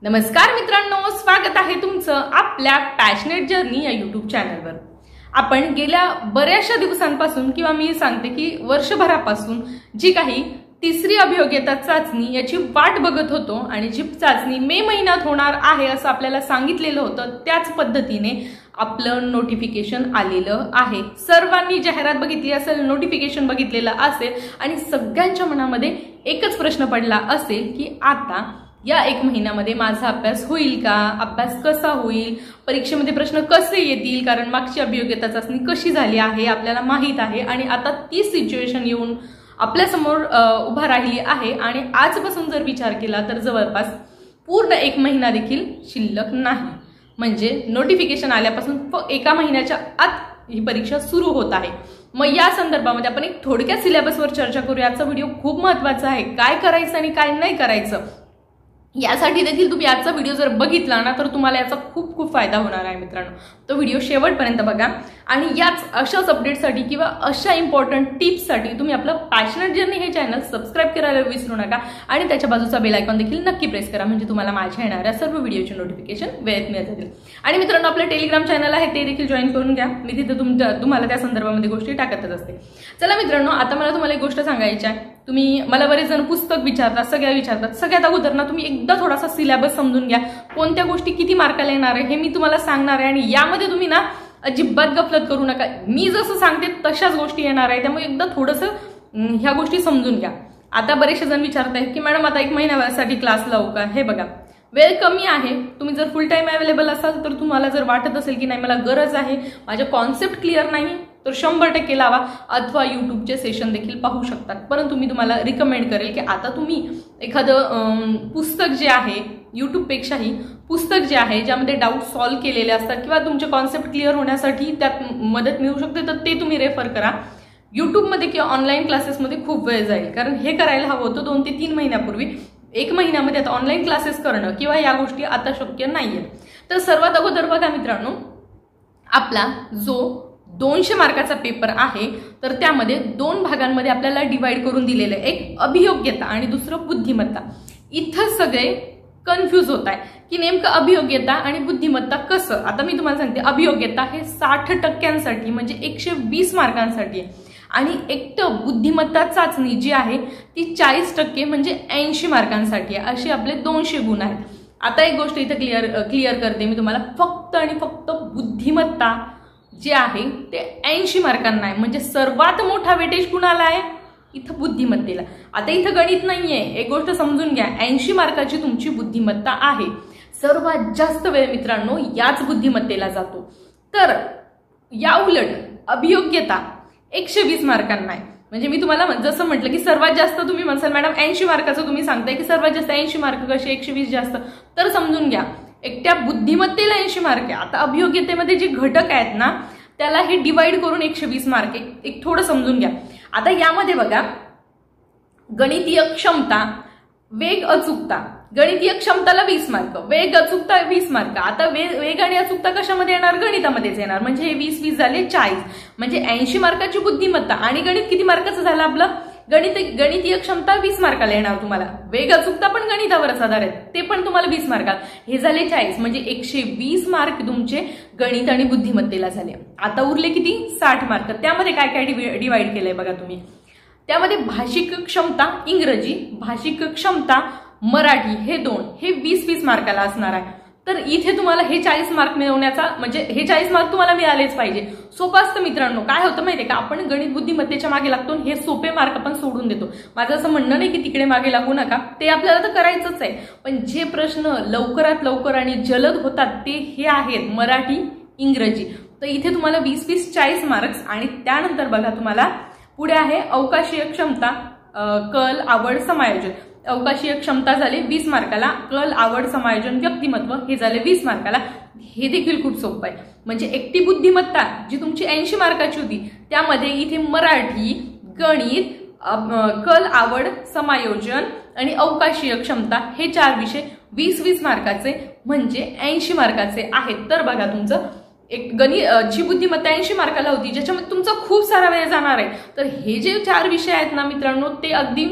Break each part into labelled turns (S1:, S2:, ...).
S1: नमस्कार मित्रांनो, स्वागत आहे तुमचं आपल्या पॅशनेट जर्नी या यूट्यूब चॅनलवर। आपण गेल्या बऱ्याचशा दिवसांपासून किंवा मी सांगते की वर्षभरापासून जी काही तिसरी अभियोग्यता चाचणी याची वाट बघत होतो आणि जी चाचणी मे महिन्यात होणार आहे असं आपल्याला सांगितलेलं होतं, त्याच पद्धतीने आपलं नोटिफिकेशन आलेलं आहे। सर्वांनी जाहिरात बघितली असेल, नोटिफिकेशन बघितलेलं असेल आणि सगळ्यांच्या मनामध्ये एकच प्रश्न पडला असेल की आता या एक महिन्यामध्ये माझा अभ्यास होईल का, अभ्यास कसा होईल, परीक्षेमध्ये प्रश्न कसे येतील, कारण मागची अभियोग्यता चाचणी कशी झाली आहे आपल्याला माहित आहे आणि आता ती सिच्युएशन येऊन आपल्या समोर उभा राहिली आहे आणि आजपासून जर विचार केला तर जवळपास पूर्ण एक महिना देखील शिल्लक नाही। म्हणजे नोटिफिकेशन आल्यापासून एका महिन्याच्या आत ही परीक्षा सुरू होत आहे। मग या संदर्भामध्ये आपण एक थोडक्यात सिलेबसवर चर्चा करूया। आजचा व्हिडिओ खूप महत्त्वाचा आहे, काय करायचं आणि काय नाही करायचं यासाठी देखील तुम्ही आजचा व्हिडिओ जर बघितला ना तर तुम्हाला याचा खूप खूप फायदा होणार आहे मित्रांनो। तो व्हिडिओ शेवटपर्यंत बघा आणि याच अशाच अपडेटसाठी किंवा अशा इम्पॉर्टंट टिप्ससाठी तुम्ही आपलं पॅशनेट जर्नी हे चॅनल सबस्क्राइब करायला विसरू नका आणि त्याच्या बाजूचा बेल आयकॉन देखील नक्की प्रेस करा, म्हणजे तुम्हाला माझ्या येणाऱ्या सर्व व्हिडिओचे नोटिफिकेशन वेळेत मिळत राहतील। आणि मित्रांनो, आपलं टेलिग्राम चॅनल आहे ते देखील जॉईन करून घ्या, मी तिथे तुम्हाला त्या संदर्भामध्ये गोष्टी टाकतच असते। चला मित्रांनो, आता मला तुम्हाला एक गोष्ट सांगायची आहे। तुम्ही मला बरेच जण पुस्तक विचारतात, सगळ्यात अगोदर ना तुम्ही एकदा थोडासा सिलेबस समजून घ्या, कोणत्या गोष्टी किती मार्काला येणार आहे हे मी तुम्हाला सांगणार आहे आणि यामध्ये तुम्ही ना अजिबात गफलत करू नका। मी जसं सांगते तशाच गोष्टी येणार आहे, त्यामुळे एकदा थोडंसं ह्या गोष्टी समजून घ्या। आता बरेचसे जण विचारत आहेत की मॅडम आता एक महिन्यासाठी क्लास लावू का? हे बघा, वेळ कमी आहे, तुम्ही जर फुल टाइम अवेलेबल असाल तर तुम्हाला जर वाटत असेल की नाही मला गरज आहे, माझ्या कॉन्सेप्ट क्लिअर नाही, तर 100% लावा अथवा यूट्यूबचे सेशन देखील पाहू शकतात। परंतु मी तुम्हाला रिकमेंड करेल की आता तुम्ही एखादं पुस्तक जे आहे, यूट्यूबपेक्षाही पुस्तक जे आहे ज्यामध्ये डाऊट सॉल्व्ह केलेले असतात किंवा तुमचे कॉन्सेप्ट क्लिअर होण्यासाठी त्यात मदत मिळू शकते, तर ते तुम्ही रेफर करा। यूट्यूबमध्ये किंवा ऑनलाईन क्लासेसमध्ये खूप वेळ जाईल, कारण हे करायला हवं होतं 2 ते 3 महिन्यापूर्वी। एक महिन्यामध्ये आता ऑनलाईन क्लासेस करणं किंवा या गोष्टी आता शक्य नाहीये। तर सर्वात अगोदर बघा मित्रांनो, आपला जो 200 मार्काचा पेपर आहे तर त्यामध्ये 2 भागांमध्ये आपल्याला डिवाइड करून दिलेलं आहे, एक अभियोग्यता आणि दुसरं बुद्धिमत्ता। इथं सगळे कन्फ्यूज होत आहे की नेमकं अभियोग्यता आणि बुद्धिमत्ता कसं। आता मी तुम्हाला सांगते, अभियोग्यता हे 60% म्हणजे 120 मार्कांसाठी आहे आणि एकटं बुद्धिमत्ता चाचणी जी आहे ती 40% म्हणजे 80 मार्कांसाठी आहे। असे आपले 200 गुण आहेत। आता एक गोष्ट इथं क्लिअर करते मी तुम्हाला, फक्त आणि फक्त बुद्धिमत्ता जे आहे ते 80 मार्कांना आहे, म्हणजे सर्वात मोठा वेटेज कुणाला आहे? इथं बुद्धिमत्तेला। आता इथं गणित नाहीये, एक गोष्ट समजून घ्या, 80 मार्काची तुमची बुद्धिमत्ता आहे। सर्वात जास्त वेळ मित्रांनो याच बुद्धिमत्तेला जातो। तर या उलट अभियोग्यता 120 मार्कांना आहे। म्हणजे मी तुम्हाला जसं म्हटलं की सर्वात जास्त तुम्ही म्हणसाल मॅडम 80 मार्काचं तुम्ही सांगताय की सर्वात जास्त 80 मार्क कसे 120 जास्त, तर समजून घ्या एकट्या बुद्धिमत्तेला 80 मार्क आहे। आता अभियोग्यतेमध्ये जे घटक आहेत ना त्याला हे डिवाइड करून 120 मार्क आहे, एक थोडं समजून घ्या। आता यामध्ये बघा, गणितीय क्षमता, वेग, अचूकता। गणितीय क्षमताला 20 मार्क, वेग अचूकता 20 मार्क। आता वेग आणि अचूकता कशामध्ये येणार? गणितामध्येच येणार, म्हणजे हे 20 झाले 40, म्हणजे 80 मार्काची बुद्धिमत्ता आणि गणित किती मार्काचं झालं आपलं? गणितीय क्षमता 20 मार्काला येणार तुम्हाला, वेग अचूकता पण गणितावरच आधार आहेत, ते पण तुम्हाला 20 मार्काला, हे झाले 40, म्हणजे 120 मार्क तुमचे गणित आणि बुद्धिमत्तेला झाले। आता उरले किती? 60 मार्क। त्यामध्ये काय काय डिवाइड केलंय बघा तुम्ही। त्यामध्ये भाषिक क्षमता इंग्रजी, भाषिक क्षमता मराठी, हे 2 हे 20-20 मार्काला असणार आहे। तर इथे तुम्हाला हे 40 मार्क मिळवण्याचा, म्हणजे हे 40 मार्क तुम्हाला मिळालेच पाहिजे। सोपं असतं मित्रांनो, काय होतं माहितीये का, आपण गणित बुद्धिमत्तेच्या मागे लागतो, हे सोपे मार्क आपण सोडून देतो। माझं असं म्हणणं नाही की तिकडे मागे लागू नका, ते आपल्याला तर करायचंच आहे, पण जे प्रश्न लवकरात लवकर आणि जलद होतात ते हे आहेत मराठी, इंग्रजी। तर इथे तुम्हाला 20-40 मार्क्स आणि त्यानंतर बघा तुम्हाला पुढे आहे अवकाशीय क्षमता, कल, आवड, समायोजन। अवकाशीय क्षमता झाले 20 मार्काला, कल, आवड, समायोजन, व्यक्तिमत्व हे झाले 20 मार्काला। हे देखील खूप सोपं आहे, म्हणजे एकटी बुद्धिमत्ता जी तुमची 80 मार्काची होती त्यामध्ये इथे मराठी, गणित, कल, आवड, समायोजन आणि अवकाशीय क्षमता हे 4 विषय 20-20 मार्काचे म्हणजे 80 मार्काचे आहेत। तर बघा तुमचं एक गणिताची बुद्धिमत्ता 80 मार्काला होती, ज्याच्यामध्ये तुमचा खूप सारा वेळ जाणार आहे. तर हे जे 4 विषय आहेत ना मित्रांनो, ते अगदी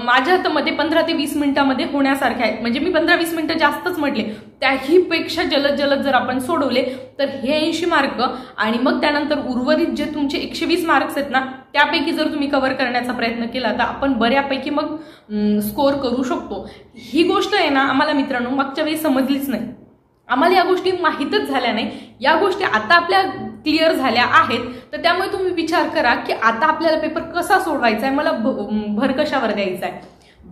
S1: माझ्या हातामध्ये 15 ते 20 मिनिटांमध्ये होण्यासारखे आहेत. म्हणजे मी 15-20 मिनिटं जास्तच म्हटले, त्याही पेक्षा जलद जर आपण सोडवले तर हे 80 मार्क आणि मग त्यानंतर उर्वरित जे तुमचे 120 मार्क्स आहेत ना, त्यापैकी जर तुम्ही कव्हर करण्याचा प्रयत्न केला तर आपण बऱ्यापैकी मग स्कोर करू शकतो. ही गोष्ट आहे ना आम्हाला मित्रांनो मागच्या वेळी समजलीच नाही, आम्हाला या गोष्टी माहीतच झाल्या नाही. या गोष्टी आता आपल्या क्लिअर झाल्या आहेत. तर त्यामुळे तुम्ही विचार करा की आता आपल्याला पेपर कसा सोडवायचा आहे, मला भर कशावर द्यायचा आहे.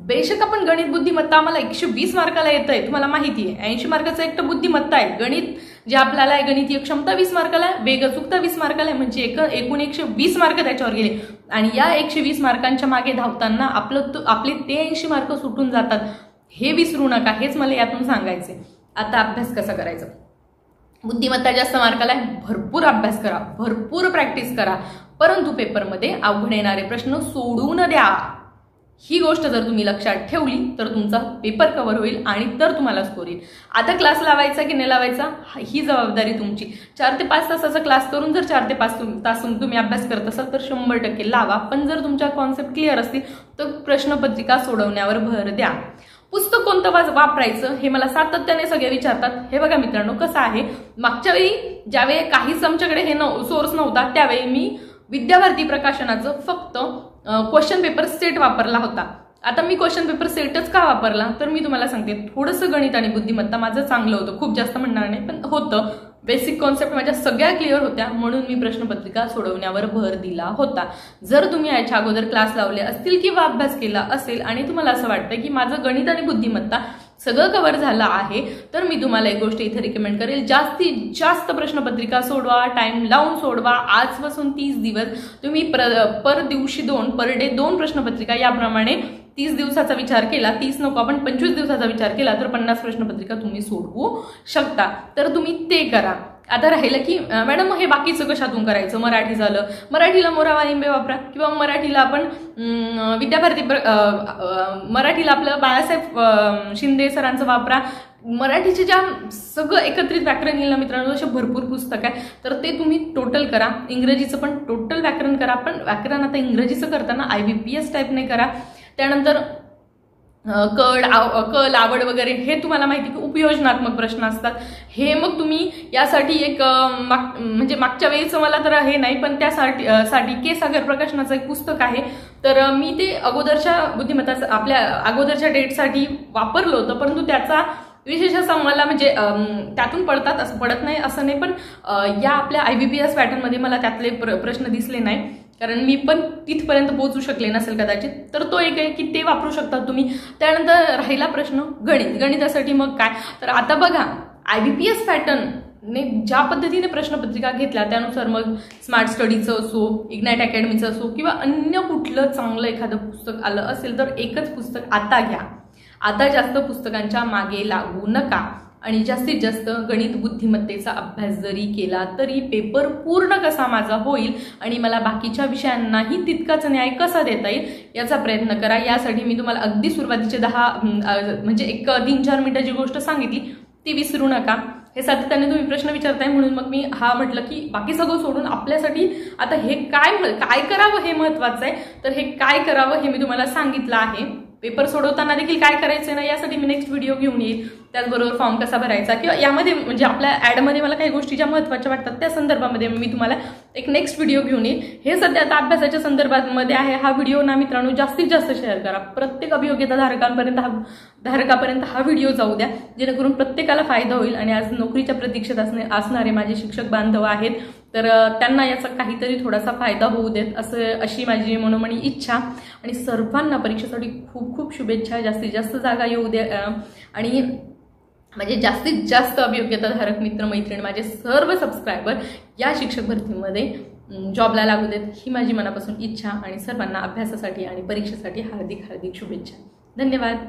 S1: बेशक आपण गणित बुद्धिमत्ता आम्हाला 120 मार्काला येत आहे, तुम्हाला माहिती आहे 80 मार्काचं एक बुद्धिमत्ता आहे. गणित जे आपल्याला आहे गणितीय क्षमता 20 मार्काला आहे, वेग अचूकता 20 मार्काला आहे, म्हणजे एकूण 120 मार्क त्याच्यावर गेले. आणि या 120 मार्कांच्या मागे धावताना आपले ते 80 मार्क सुटून जातात. हे विसरू नका, हेच मला यातून सांगायचे. आता अभ्यास कसा करायचा, बुद्धिमत्ता जास्त मार्काला आहे, भरपूर अभ्यास करा, भरपूर प्रॅक्टिस करा, परंतु पेपरमध्ये अवघड येणारे प्रश्न सोडून द्या. ही गोष्ट जर तुम्ही लक्षात ठेवली तर तुमचा पेपर कव्हर होईल आणि तर तुम्हाला स्कोर येईल. आता क्लास लावायचा की नाही लावायचा ही जबाबदारी तुमची. 4 ते 5 तासाचा क्लास करून जर 4 ते 5 तास तुम्ही अभ्यास करत असाल तर 100% लावा. पण जर तुमच्या कॉन्सेप्ट क्लिअर असतील तर प्रश्नपत्रिका सोडवण्यावर भर द्या. पुस्तक कोणतं वापरायचं हे मला सातत्याने सगळे विचारतात. हे बघा मित्रांनो कसं आहे, मागच्या वेळी ज्यावेळी काहीच आमच्याकडे हे सोर्स नव्हता त्यावेळी मी विद्याभारती प्रकाशनाचं फक्त क्वेश्चन पेपर सेट वापरला होता. आता मी क्वेश्चन पेपर सेटच का वापरला तर मी तुम्हाला सांगते, थोडंसं गणित आणि बुद्धिमत्ता माझं चांगलं होतं, खूप जास्त म्हणणार नाही पण होतं. बेसिक कॉन्सेप्ट माझ्या सगळ्या क्लिअर होत्या म्हणून मी प्रश्नपत्रिका सोडवण्यावर भर दिला होता. जर तुम्ही याच्या अगोदर क्लास लावले असतील किंवा अभ्यास केला असेल आणि तुम्हाला असं वाटतं की माझं गणित आणि बुद्धिमत्ता सगळं कव्हर झालं आहे तर मी तुम्हाला एक गोष्ट इथे रिकमेंड करेल, जास्तीत जास्त प्रश्नपत्रिका सोडवा, टाइम लावून सोडवा. आजपासून 30 दिवस तुम्ही पर दिवशी 2 पर डे 2 प्रश्नपत्रिका याप्रमाणे 30 दिवसाचा विचार केला, 30 नको आपण 25 दिवसाचा विचार केला तर 50 प्रश्नपत्रिका तुम्ही सोडवू शकता. तर तुम्ही ते करा. आता राहिलं की मॅडम हे बाकीचं कशातून करायचं, मराठी झालं, मराठीला मोरावा लिंबे वापरा किंवा मराठीला आपण विद्याभारती मराठीला आपलं बाळासाहेब शिंदे सरांचं वापरा. मराठीचे ज्या सगळं एकत्रित व्याकरण येईल ना मित्रांनो, असे भरपूर पुस्तक आहे तर ते तुम्ही टोटल करा. इंग्रजीचं पण टोटल व्याकरण करा, पण व्याकरण आता इंग्रजीचं करताना IBPS टाईप नाही करा. त्यानंतर कल आवड वगैरे हे तुम्हाला माहिती की उपयोजनात्मक प्रश्न असतात. हे मग तुम्ही यासाठी एक म्हणजे मागच्या वेळेचं मला तर हे नाही पण त्यासाठी के सागर प्रकाशनाचं एक पुस्तक आहे तर मी ते अगोदरच्या बुद्धिमत्ताचं आपल्या अगोदरच्या डेटसाठी वापरलं होतं, परंतु त्याचा विशेष असा मला म्हणजे त्यातून पडतात असं पडत नाही असं नाही, पण या आपल्या IBPS पॅटर्नमध्ये मला त्यातले प्रश्न दिसले नाही कारण मी पण तिथपर्यंत पोहोचू शकले नसेल कदाचित. तर तो एक आहे की ते वापरू शकता तुम्ही. त्यानंतर राहिला प्रश्न गणितासाठी मग काय, तर आता बघा IBPS पॅटर्नने ज्या पद्धतीने प्रश्नपत्रिका घेतल्या त्यानुसार मग स्मार्ट स्टडीचं असो, इग्नाइट अकॅडमीचं असो किंवा अन्य कुठलं चांगलं एखादं पुस्तक आलं असेल तर एकच पुस्तक आता घ्या. आता जास्त पुस्तकांच्या मागे लागू नका आणि जास्तीत जास्त गणित बुद्धिमत्तेचा अभ्यास जरी केला तरी पेपर पूर्ण कसा माझा होईल आणि मला बाकीच्या विषयांनाही तितकाच न्याय कसा देता येईल याचा प्रयत्न करा. यासाठी मी तुम्हाला अगदी सुरुवातीचे 10 म्हणजे एक 3-4 मिनिटाची गोष्ट सांगितली ती विसरू नका. हे सातत्याने तुम्ही प्रश्न विचारताय म्हणून मग मी म्हटलं की बाकी सगळं सोडून आपल्यासाठी आता हे काय करावं हे महत्वाचं आहे. तर हे काय करावं हे मी तुम्हाला सांगितलं आहे. पेपर सोडवताना देखील काय करायचं ना यासाठी मी नेक्स्ट व्हिडिओ घेऊन येईल. त्याचबरोबर फॉर्म कसा भरायचा किंवा यामध्ये म्हणजे आपल्या ॲडमध्ये मला काही गोष्टी ज्या महत्त्वाच्या वाटतात त्या संदर्भामध्ये मी तुम्हाला एक नेक्स्ट व्हिडिओ घेऊन येईल. हे सध्या आता अभ्यासाच्या संदर्भामध्ये आहे. हा व्हिडिओ ना मित्रांनो जास्तीत जास्त शेअर करा. प्रत्येक अभियोग्यता धारकापर्यंत हा व्हिडिओ जाऊ द्या जेणेकरून प्रत्येकाला फायदा होईल. आणि आज नोकरीच्या प्रतीक्षेत असणारे माझे शिक्षक बांधव आहेत तर त्यांना याचा काहीतरी थोडासा फायदा होऊ देत अशी माझी मनोमनी इच्छा. आणि सर्वांना परीक्षेसाठी खूप खूप शुभेच्छा. जास्तीत जास्त जागा येऊ द्या आणि म्हणजे जास्तीत जास्त अभियोग्यताधारक मित्र मैत्रिणी माझे सर्व सबस्क्रायबर या शिक्षक भरतीमध्ये जॉबला लागू देत ही माझी मनापासून इच्छा. आणि सर्वांना अभ्यासासाठी आणि परीक्षेसाठी हार्दिक शुभेच्छा. धन्यवाद.